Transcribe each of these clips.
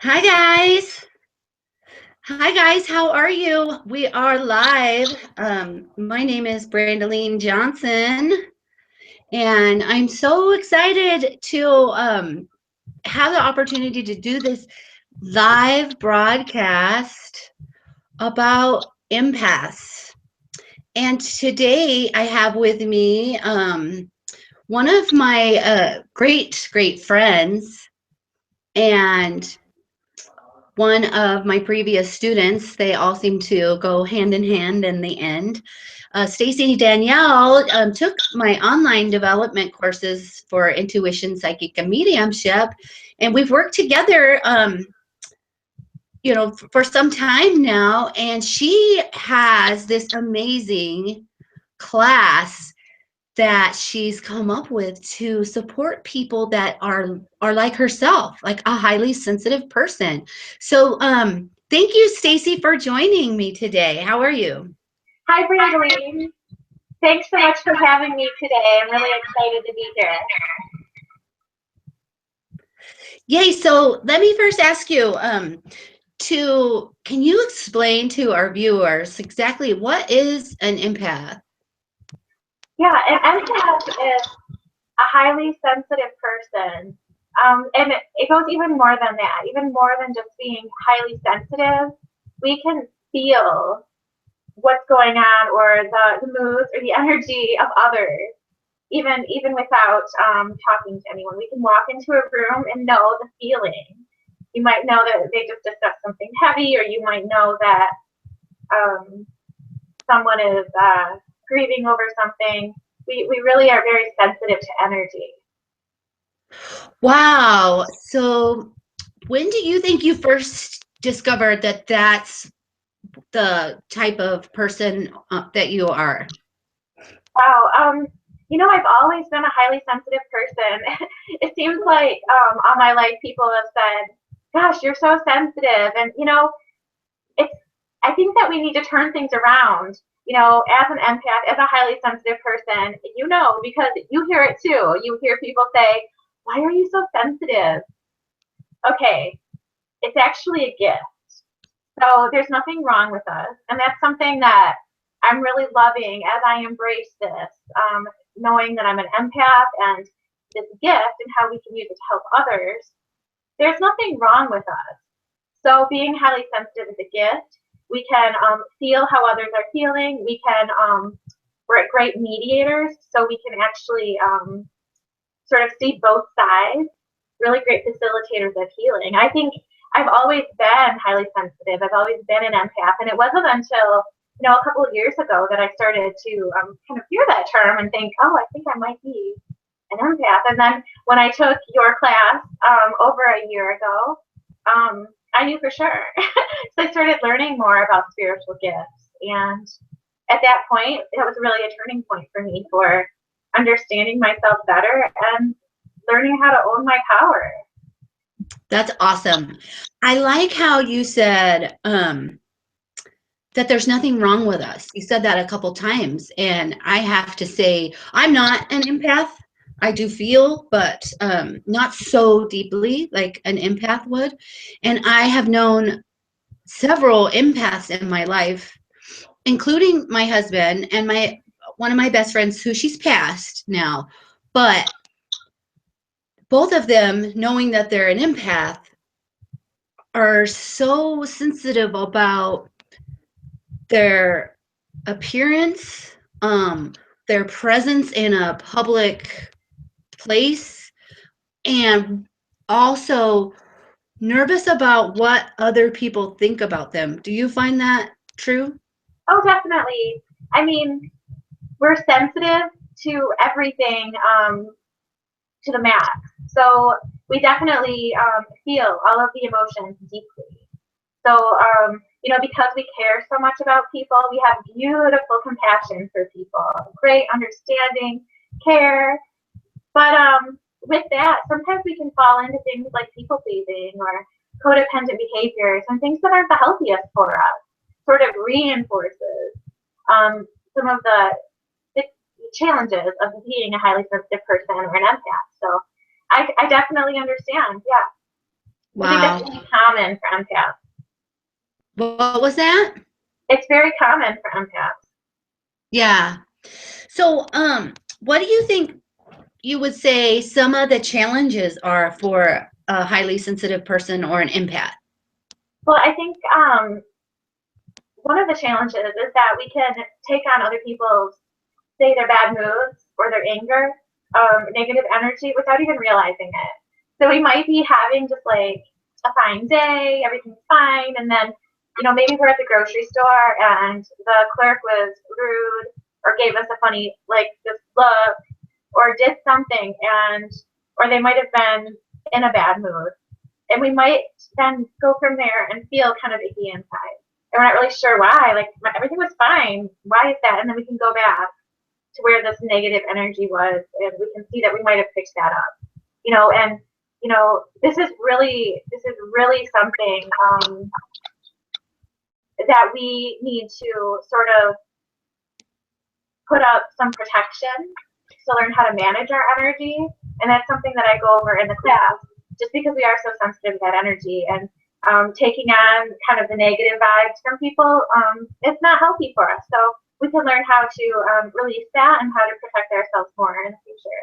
Hi guys. Hi guys, how are you? We are live. My name is Brandaline Johnson, and I'm so excited to have the opportunity to do this live broadcast about empaths. And today I have with me one of my great friends and one of my previous students. They all seem to go hand in hand in the end. Stacie Danielle took my online development courses for intuition, psychic, and mediumship, and we've worked together, for some time now. And she has this amazing class that she's come up with to support people that are like herself, like a highly sensitive person. So thank you, Stacie, for joining me today. How are you? Hi, Brandaline. Thanks so much for having me today. I'm really excited to be here. Yay. So let me first ask you, can you explain to our viewers exactly what is an empath? Yeah, an empath is a highly sensitive person. And it goes even more than that, even more than just being highly sensitive. We can feel what's going on or the moods or the energy of others, even without talking to anyone. We can walk into a room and know the feeling. You might know that they just discussed something heavy, or you might know that um, someone is grieving over something. We really are very sensitive to energy. Wow. So when do you think you first discovered that that's the type of person that you are? Wow. I've always been a highly sensitive person. It seems like all my life people have said, "Gosh, you're so sensitive," and it's. I think that we need to turn things around. As an empath, as a highly sensitive person, because you hear it too. You hear people say, "Why are you so sensitive?" Okay, it's actually a gift. So there's nothing wrong with us. And that's something that I'm really loving as I embrace this, knowing that I'm an empath and this gift and how we can use it to help others. There's nothing wrong with us. So being highly sensitive is a gift. We can feel how others are feeling. We're great mediators, so we can actually sort of see both sides, really great facilitators of healing. I think I've always been highly sensitive. I've always been an empath, and it wasn't until a couple of years ago that I started to kind of hear that term and think, oh, I think I might be an empath. And then when I took your class over a year ago, I knew for sure. So I started learning more about spiritual gifts, and at that point, that was really a turning point for me for understanding myself better and learning how to own my power. That's awesome. I like how you said that there's nothing wrong with us. You said that a couple times, and I have to say I'm not an empath. I do feel, but not so deeply like an empath would. And I have known several empaths in my life, including my husband and my one of my best friends who she's passed now. But both of them, knowing that they're an empath, are so sensitive about their appearance, their presence in a public place, and also nervous about what other people think about them. Do you find that true? Oh, definitely. I mean, we're sensitive to everything to the max. So we definitely feel all of the emotions deeply. So, because we care so much about people, we have beautiful compassion for people, great understanding, care. But with that, sometimes we can fall into things like people pleasing or codependent behaviors and things that aren't the healthiest for us. Sort of reinforces some of the challenges of being a highly sensitive person or an empath. So I definitely understand. Yeah. I think that's Wow. really common for empaths. What was that? It's very common for empaths. Yeah. So, what do you think you would say some of the challenges are for a highly sensitive person or an empath? Well, I think one of the challenges is that we can take on other people's, say, their bad moods or their anger, negative energy without even realizing it. So we might be having just like a fine day, everything's fine, and then, you know, maybe we're at the grocery store and the clerk was rude or gave us a funny, like, this look or did something, and, or they might have been in a bad mood. And we might then go from there and feel kind of icky inside. And we're not really sure why. Like, everything was fine. Why is that? And then we can go back to where this negative energy was, and we can see that we might have picked that up. You know, and you know, this is really something that we need to sort of put up some protection to learn how to manage our energy. And that's something that I go over in the class, just because we are so sensitive to that energy, and taking on kind of the negative vibes from people, it's not healthy for us. So we can learn how to release that and how to protect ourselves more in the future.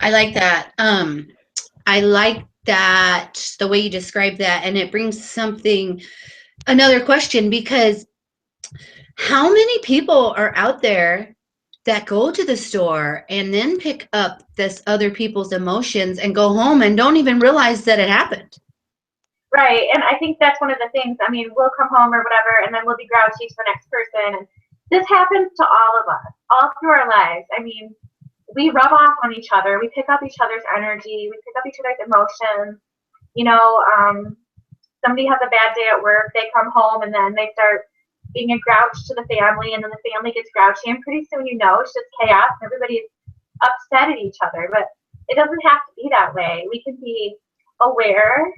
I like that. I like that, the way you describe that, and it brings another question, because how many people are out there that go to the store and then pick up this other people's emotions and go home and don't even realize that it happened? Right, and I think that's one of the things. I mean, we'll come home or whatever, and then we'll be grouchy to the next person, and this happens to all of us, all through our lives. I mean, we rub off on each other, we pick up each other's energy, we pick up each other's emotions. You know, somebody has a bad day at work, they come home, and then they start being a grouch to the family, and then the family gets grouchy, and pretty soon, you know, it's just chaos, and everybody's upset at each other. But it doesn't have to be that way. We can be aware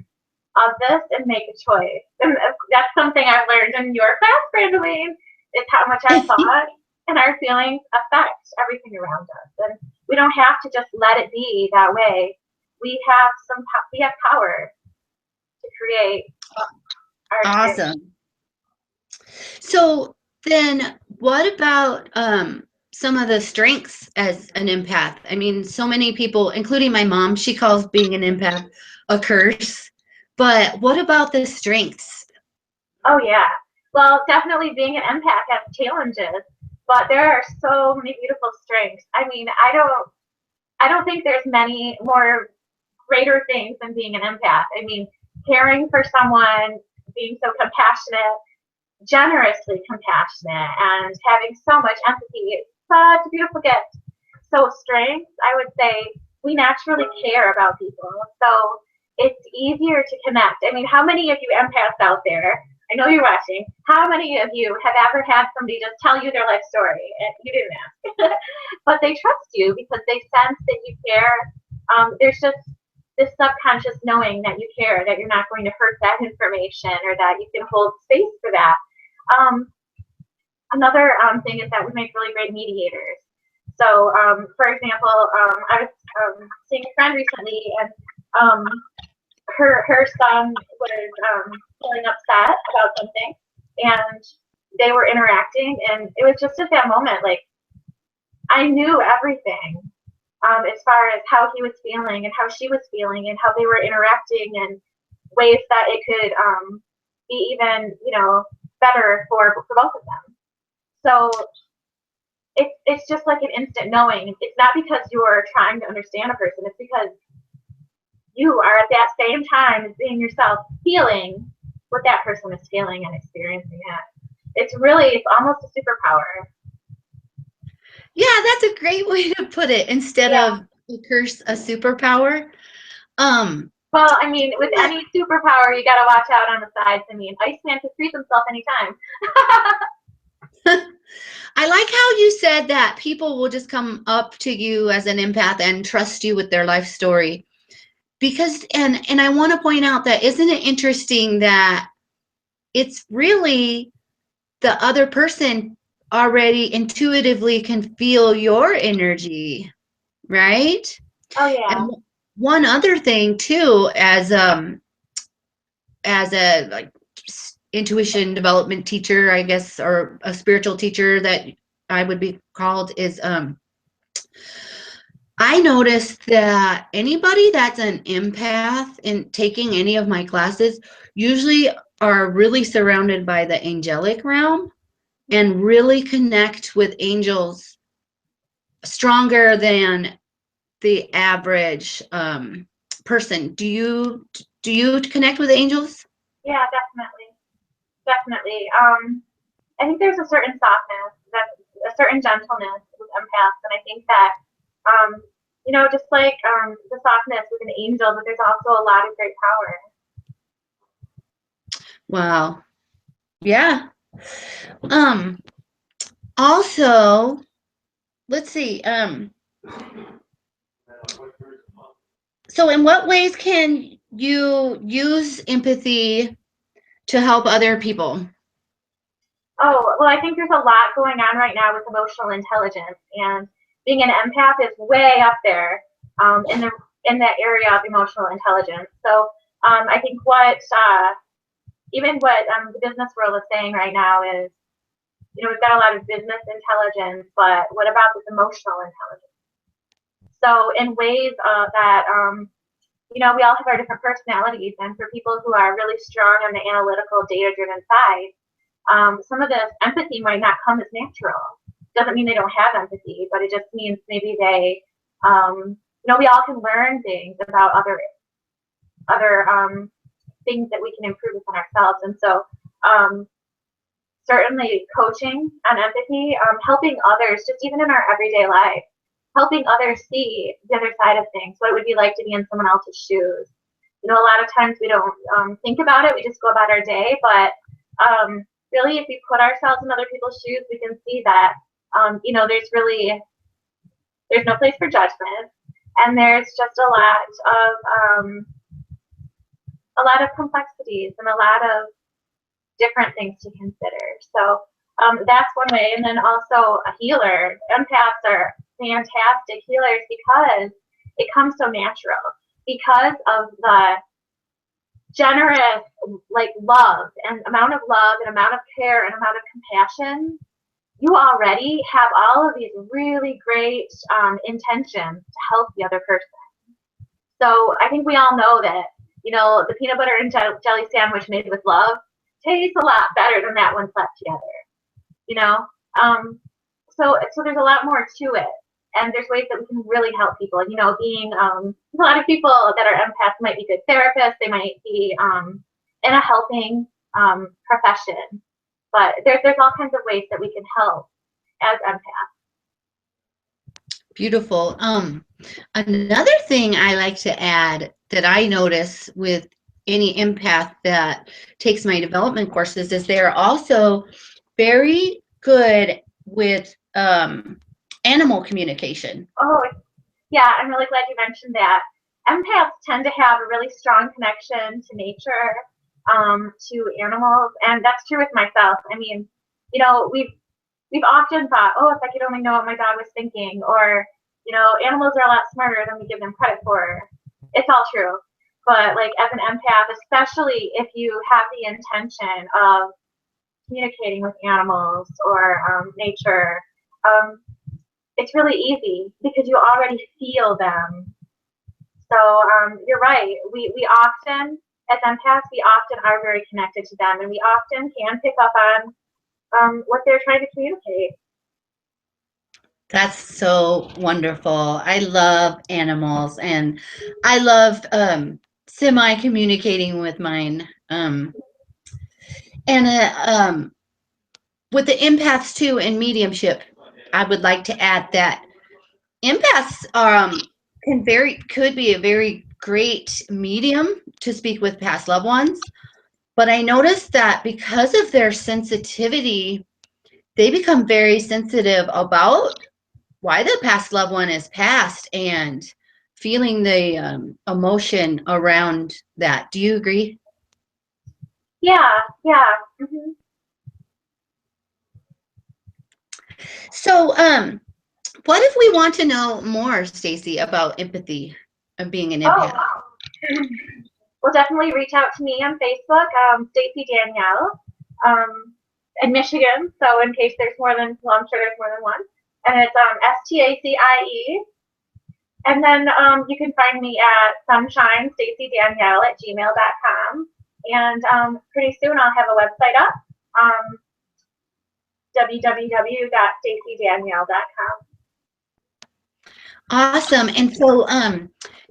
of this and make a choice. And that's something I've learned in your class, Brandeline, is how much our thoughts and our feelings affect everything around us. And we don't have to just let it be that way. We have power to create our experience. Awesome. So then what about some of the strengths as an empath? I mean, so many people, including my mom, she calls being an empath a curse. But what about the strengths? Oh yeah. Well, definitely being an empath has challenges, but there are so many beautiful strengths. I mean, I don't think there's many more greater things than being an empath. I mean, caring for someone, being so compassionate, generously compassionate, and having so much empathy, it's such a beautiful gift. So strengths, I would say we naturally care about people. So it's easier to connect. I mean, how many of you empaths out there, I know you're watching, how many of you have ever had somebody just tell you their life story and you didn't ask? But they trust you because they sense that you care. There's just this subconscious knowing that you care, that you're not going to hurt that information, or that you can hold space for that. Another thing is that we make really great mediators. So, for example, I was seeing a friend recently, and her son was feeling upset about something, and they were interacting, and it was just at that moment, like, I knew everything as far as how he was feeling and how she was feeling and how they were interacting, and ways that it could be even, you know, better for both of them. So it's just like an instant knowing. It's not because you're trying to understand a person, it's because you are at that same time as being yourself, feeling what that person is feeling and experiencing it. It's almost a superpower. Yeah, that's a great way to put it. Instead of a curse, a superpower. Well, I mean, with any superpower, you got to watch out on the sides. I mean, Iceman could freeze himself anytime. I like how you said that people will just come up to you as an empath and trust you with their life story. Because, and I want to point out that, isn't it interesting that it's really the other person already intuitively can feel your energy, right? Oh, yeah. one other thing too, as a like intuition development teacher, I guess, or a spiritual teacher that I would be called, is I noticed that anybody that's an empath in taking any of my classes usually are really surrounded by the angelic realm and really connect with angels stronger than the average person. Do you connect with angels? Yeah, definitely. Definitely. I think there's a certain softness, that a certain gentleness with empaths, and I think that, just like the softness with an angel, but there's also a lot of great power. Wow. Yeah. Um, Also, let's see. So in what ways can you use empathy to help other people? Oh, well, I think there's a lot going on right now with emotional intelligence, and being an empath is way up there in that area of emotional intelligence. So I think what the business world is saying right now is, we've got a lot of business intelligence, but what about this emotional intelligence? So in ways that we all have our different personalities, and for people who are really strong on the analytical, data-driven side, some of this empathy might not come as natural. Doesn't mean they don't have empathy, but it just means maybe they, we all can learn things about other things that we can improve within ourselves. And so, certainly coaching on empathy, helping others, just even in our everyday life, helping others see the other side of things, what it would be like to be in someone else's shoes. A lot of times we don't think about it, we just go about our day, but really, if we put ourselves in other people's shoes, we can see that, there's no place for judgment, and there's just a lot of complexities and a lot of different things to consider. So that's one way. And then also a healer. Empaths are fantastic healers because it comes so natural, because of the generous love and amount of care and amount of compassion. You already have all of these really great intentions to help the other person. So I think we all know that, the peanut butter and jelly sandwich made with love tastes a lot better than that one slapped together. So there's a lot more to it, and there's ways that we can really help people. Being a lot of people that are empaths might be good therapists, they might be in a helping profession, but there's all kinds of ways that we can help as empaths. Beautiful. Another thing I like to add that I notice with any empath that takes my development courses is they are also very good with animal communication. Oh, yeah, I'm really glad you mentioned that. Empaths tend to have a really strong connection to nature, to animals, and that's true with myself. I mean, we've often thought, oh, if I could only know what my dog was thinking, or animals are a lot smarter than we give them credit for. It's all true, but as an empath, especially if you have the intention of communicating with animals or nature, it's really easy because you already feel them. So you're right. We often, as empaths, we often are very connected to them, and we often can pick up on what they're trying to communicate. That's so wonderful. I love animals, and I love semi-communicating with mine. And with the empaths too, and mediumship, I would like to add that empaths could be a very great medium to speak with past loved ones. But I noticed that because of their sensitivity, they become very sensitive about why the past loved one is passed and feeling the emotion around that. Do you agree? Yeah, yeah. Mm-hmm. So, what if we want to know more, Stacie, about empathy? of being an Oh, empath? wow. Well, definitely reach out to me on Facebook, Stacie Danielle, in Michigan. So in case there's more than, well, I'm sure there's more than one. And it's Stacie. And then you can find me at sunshinestacydanielle@gmail.com. And pretty soon I'll have a website up, www.staciedanielle.com. Awesome. And so,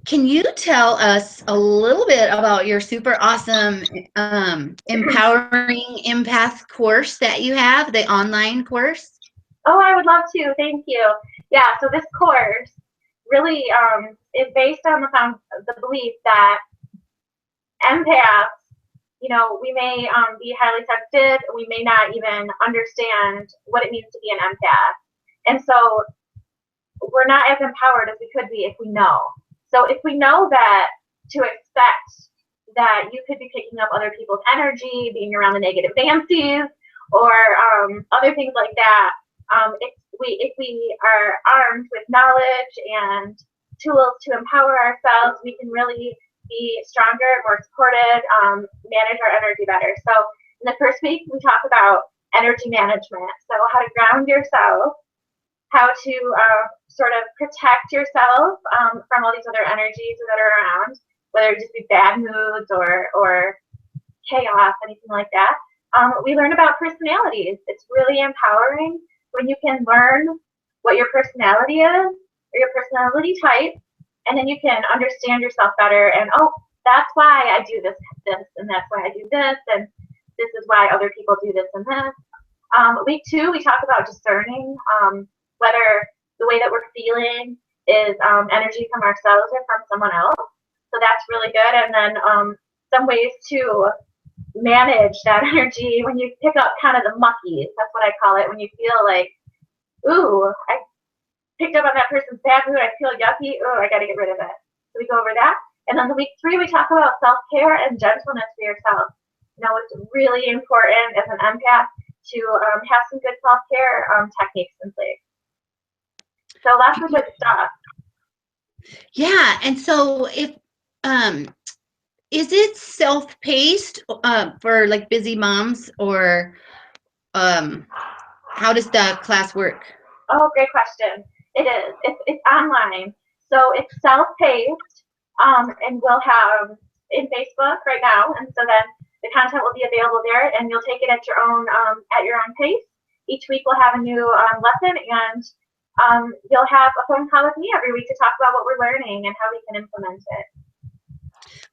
can you tell us a little bit about your super awesome Empowering Empath course that you have, the online course? Oh, I would love to. Thank you. Yeah, so this course really is based on the belief that empaths, you know, we may be highly sensitive, we may not even understand what it means to be an empath. And so we're not as empowered as we could be if we know. So if we know that to expect that you could be picking up other people's energy, being around the negative Nancy's, or other things like that, if we are armed with knowledge and tools to empower ourselves, we can really be stronger, more supported, manage our energy better. So in the first week, we talk about energy management. So how to ground yourself, how to sort of protect yourself from all these other energies that are around, whether it just be bad moods or chaos, anything like that. We learn about personalities. It's really empowering when you can learn what your personality is, or your personality type, and then you can understand yourself better. And oh, that's why I do this, and that's why I do this, and this is why other people do this and this. Week 2, we talk about discerning whether the way that we're feeling is energy from ourselves or from someone else. So that's really good. And then some ways to manage that energy when you pick up kind of the muckies. That's what I call it. When you feel like, ooh, I picked up on that person's bad mood, I feel yucky, ooh, I got to get rid of it. So we go over that. And then the week 3, we talk about self-care and gentleness for yourself. You know, it's really important as an empath to have some good self-care techniques in place. So lots of good stuff. Yeah, and so if is it self-paced for like busy moms, or how does the class work? Oh, great question. It is. It's online, so it's self-paced, and we'll have in Facebook right now, and so then the content will be available there, and you'll take it at your own pace. Each week we'll have a new lesson, and you'll have a phone call with me every week to talk about what we're learning and how we can implement it.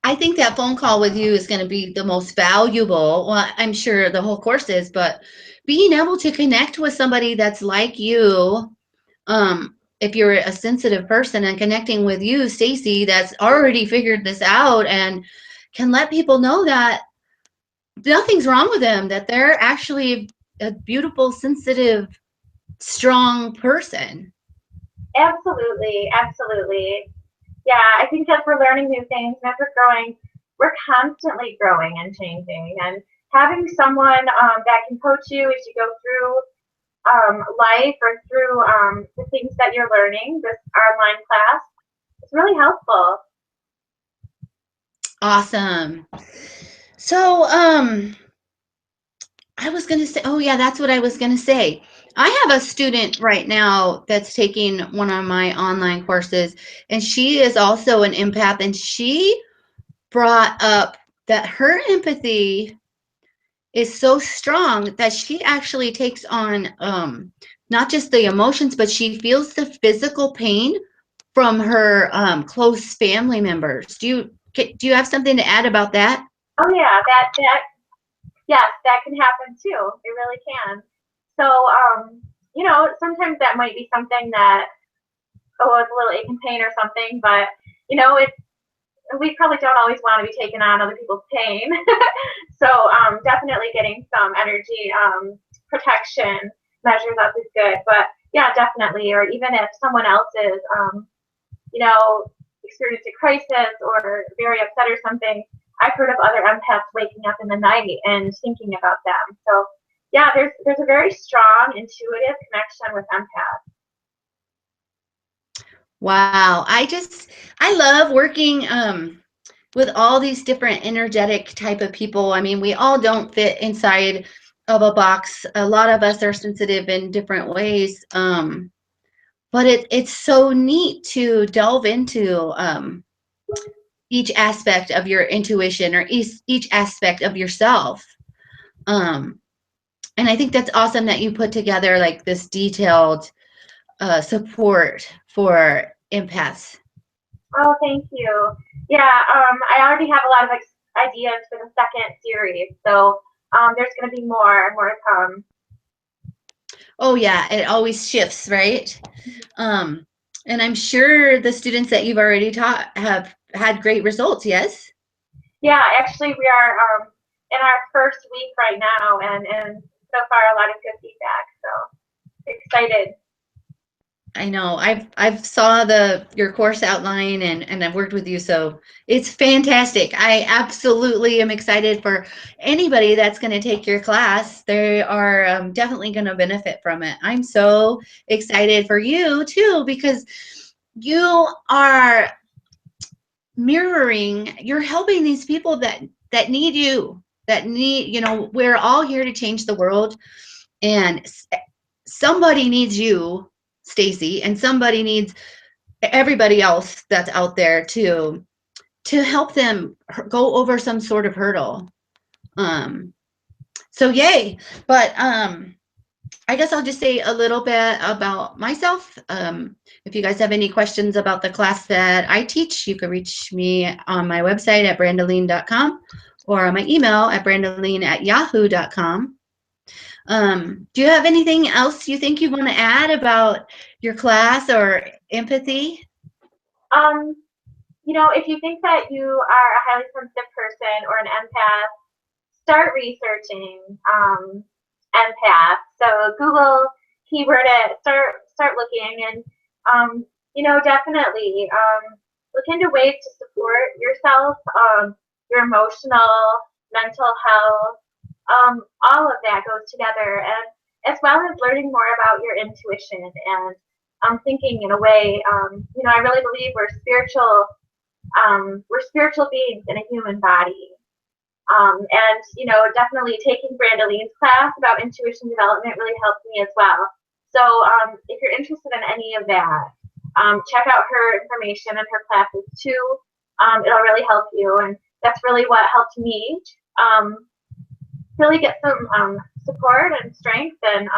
I think that phone call with you is going to be the most valuable. Well, I'm sure the whole course is, but being able to connect with somebody that's like you, if you're a sensitive person, and connecting with you, Stacie, that's already figured this out and can let people know that nothing's wrong with them, that they're actually a beautiful, sensitive, strong person. Absolutely, absolutely. Yeah, I think as we're learning new things and as we're growing, we're constantly growing and changing. And having someone that can coach you as you go through life or through the things that you're learning, this online class, is really helpful. Awesome. So, I was going to say, oh yeah, that's what I was going to say. I have a student right now that's taking one of my online courses, and she is also an empath, and she brought up that her empathy is so strong that she actually takes on not just the emotions, but she feels the physical pain from her close family members. Do you have something to add about that? Oh yeah, yes, that can happen too. It really can. So you know, sometimes that might be something that, oh, it's a little ache and pain or something, but you know, we probably don't always want to be taking on other people's pain. So definitely getting some energy protection measures up is good. But yeah, definitely. Or even if someone else is, you know, experiencing a crisis or very upset or something, I've heard of other empaths waking up in the night and thinking about them. So yeah, there's a very strong intuitive connection with empaths. Wow. I love working with all these different energetic type of people. I mean, we all don't fit inside of a box. A lot of us are sensitive in different ways. But it's so neat to delve into each aspect of your intuition or each aspect of yourself. And I think that's awesome that you put together like this detailed support for empaths. Oh, thank you. Yeah, I already have a lot of ideas for the second series, so there's going to be more to come. Oh yeah, it always shifts, right? And I'm sure the students that you've already taught have had great results, yes? Yeah, actually, we are in our first week right now, and so far a lot of good feedback. So excited. I know. I've saw your course outline and I've worked with you, so it's fantastic. I absolutely am excited for anybody that's going to take your class. They are definitely going to benefit from it. I'm so excited for you too, because you are mirroring, you're helping these people that need you, that need, we're all here to change the world, and somebody needs you, Stacie, and somebody needs everybody else that's out there to help them go over some sort of hurdle. So yay. But I guess I'll just say a little bit about myself. If you guys have any questions about the class that I teach, you can reach me on my website at brandoline.com or on my email at brandoline@yahoo.com. Do you have anything else you think you want to add about your class or empathy? If you think that you are a highly sensitive person or an empath, start researching empath. So Google keyword it, start looking, and definitely look into ways to support yourself, your emotional, mental health. All of that goes together, and as well as learning more about your intuition and thinking in a way. I really believe we're spiritual beings in a human body. And definitely taking Brandoline's class about intuition development really helped me as well. So if you're interested in any of that, check out her information and her classes too. It'll really help you, and that's really what helped me really get some support and strength and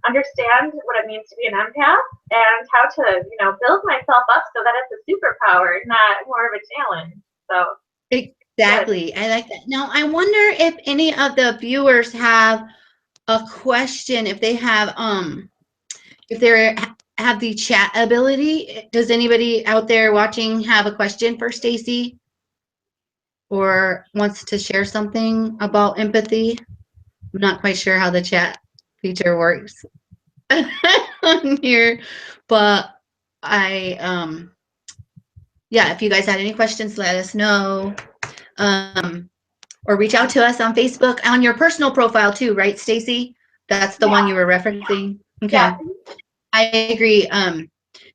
understand what it means to be an empath and how to build myself up so that it's a superpower, not more of a challenge. So exactly. Good. I like that. Now I wonder if any of the viewers have a question, if they have if they have the chat ability. Does anybody out there watching have a question for Stacie or wants to share something about empathy? I'm not quite sure how the chat feature works on here, but yeah, if you guys had any questions, let us know. Or reach out to us on Facebook, on your personal profile too, right, Stacie? That's the one you were referencing? Okay. Yeah. I agree,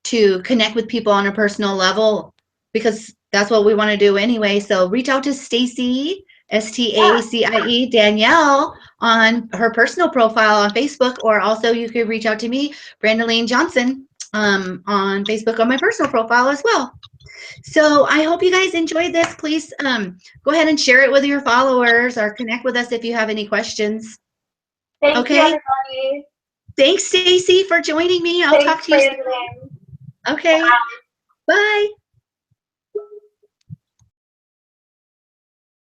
to connect with people on a personal level, because that's what we want to do anyway. So reach out to Stacie, Stacie Danielle, on her personal profile on Facebook, or also you could reach out to me, Brandoline Johnson, on Facebook on my personal profile as well. So I hope you guys enjoyed this. Please go ahead and share it with your followers or connect with us if you have any questions. Thank you, everybody. Thanks, Stacie, for joining me. I'll talk to you soon. Okay. Bye.